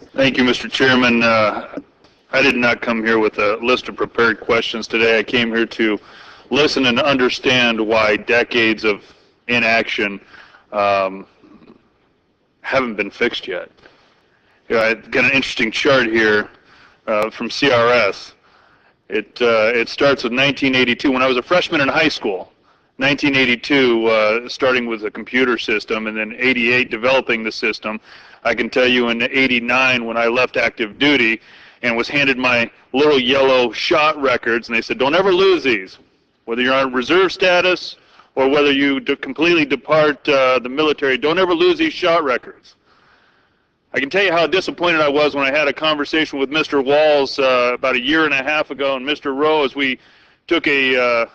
Thank you, Mr. Chairman. I did not come here with a list of prepared questions today. I came here to listen and understand why decades of inaction haven't been fixed yet. I've got an interesting chart here from CRS. It starts with 1982, when I was a freshman in high school. 1982, starting with a computer system, and then 88 developing the system. I can tell you in 89 when I left active duty and was handed my little yellow shot records, and they said, don't ever lose these, whether you're on reserve status or whether you completely depart the military, don't ever lose these shot records. I can tell you how disappointed I was when I had a conversation with Mr. Walls about a year and a half ago, and Mr. Rowe, as we took a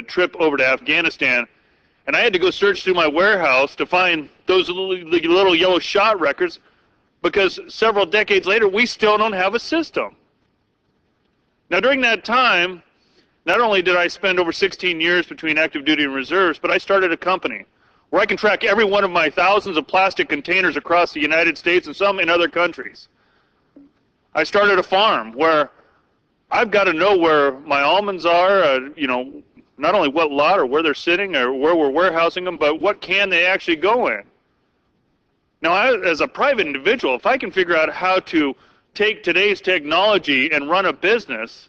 trip over to Afghanistan, and I had to go search through my warehouse to find those little yellow shot records, because several decades later we still don't have a system. Now during that time, not only did I spend over 16 years between active duty and reserves, but I started a company where I can track every one of my thousands of plastic containers across the United States and some in other countries. I started a farm where I've got to know where my almonds are, not only what lot or where they're sitting or where we're warehousing them, but what can they actually go in. Now, as a private individual, if I can figure out how to take today's technology and run a business,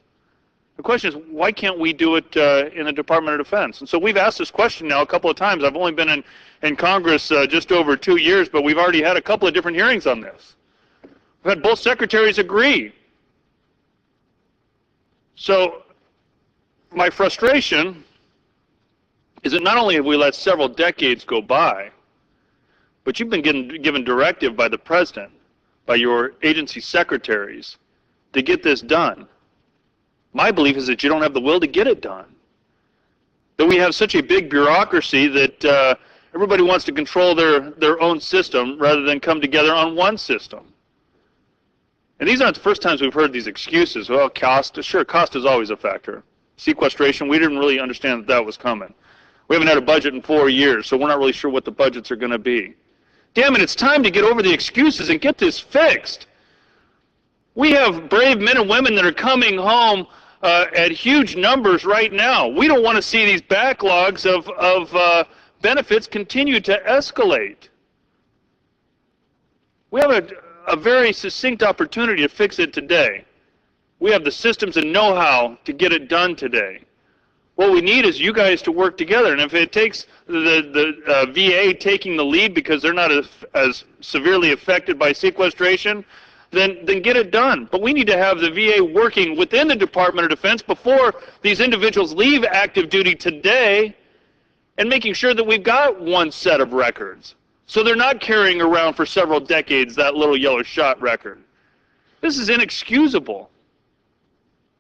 the question is, why can't we do it in the Department of Defense? And so we've asked this question now a couple of times. I've only been in Congress just over 2 years, but we've already had a couple of different hearings on this. We've had both secretaries agree. So my frustration is that not only have we let several decades go by, but you've been given directive by the President, by your agency secretaries, to get this done. My belief is that you don't have the will to get it done. That we have such a big bureaucracy that everybody wants to control their own system rather than come together on one system. And these aren't the first times we've heard these excuses. Well, cost, sure, cost is always a factor. Sequestration, we didn't really understand that was coming. We haven't had a budget in 4 years, so we're not really sure what the budgets are going to be. Damn it, it's time to get over the excuses and get this fixed. We have brave men and women that are coming home at huge numbers right now. We don't want to see these backlogs of benefits continue to escalate. We have a very succinct opportunity to fix it today. We have the systems and know-how to get it done today. What we need is you guys to work together, and if it takes the VA taking the lead because they're not as severely affected by sequestration, then get it done. But we need to have the VA working within the Department of Defense before these individuals leave active duty today, and making sure that we've got one set of records, so they're not carrying around for several decades that little yellow shot record. This is inexcusable.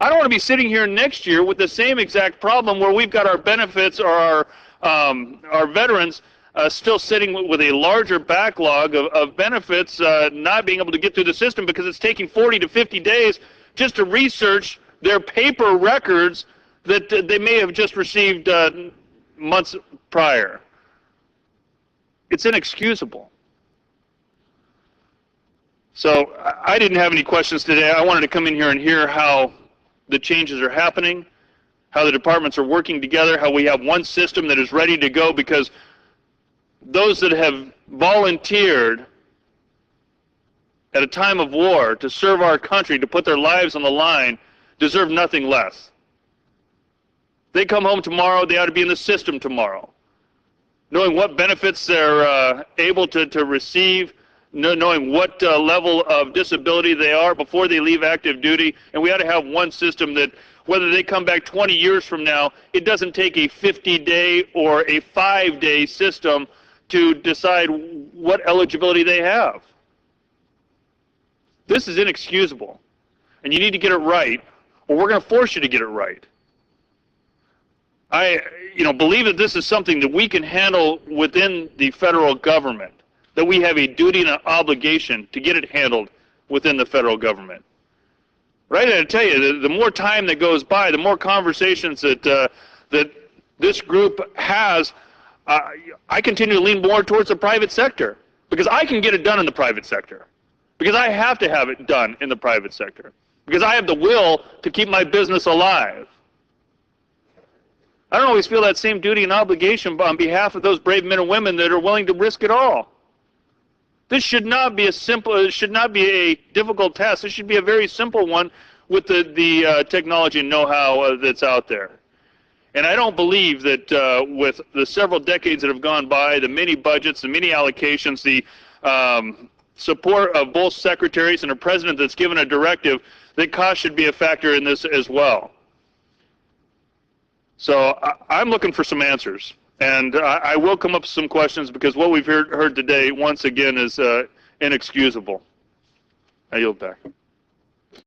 I don't want to be sitting here next year with the same exact problem where we've got our benefits or our veterans still sitting with a larger backlog of benefits not being able to get through the system because it's taking 40 to 50 days just to research their paper records that they may have just received months prior. It's inexcusable. So I didn't have any questions today. I wanted to come in here and hear how the changes are happening, how the departments are working together, how we have one system that is ready to go, because those that have volunteered at a time of war to serve our country, to put their lives on the line, deserve nothing less. They come home tomorrow, they ought to be in the system tomorrow, knowing what benefits they're able to receive, knowing what level of disability they are before they leave active duty. And we ought to have one system that, whether they come back 20 years from now, it doesn't take a 50-day or a 5-day system to decide what eligibility they have. This is inexcusable, and you need to get it right, or we're going to force you to get it right. I believe that this is something that we can handle within the federal government, that we have a duty and an obligation to get it handled within the federal government. Right? I tell you, the more time that goes by, the more conversations that this group has, I continue to lean more towards the private sector, because I can get it done in the private sector. because I have to have it done in the private sector, because I have the will to keep my business alive. I don't always feel that same duty and obligation on behalf of those brave men and women that are willing to risk it all. This should not be it should not be a difficult task. This should be a very simple one with the technology and know-how that's out there. And I don't believe that with the several decades that have gone by, the many budgets, the many allocations, the support of both secretaries and a president that's given a directive, that cost should be a factor in this as well. So I'm looking for some answers, and I will come up with some questions, because what we've heard today, once again, is inexcusable. I yield back.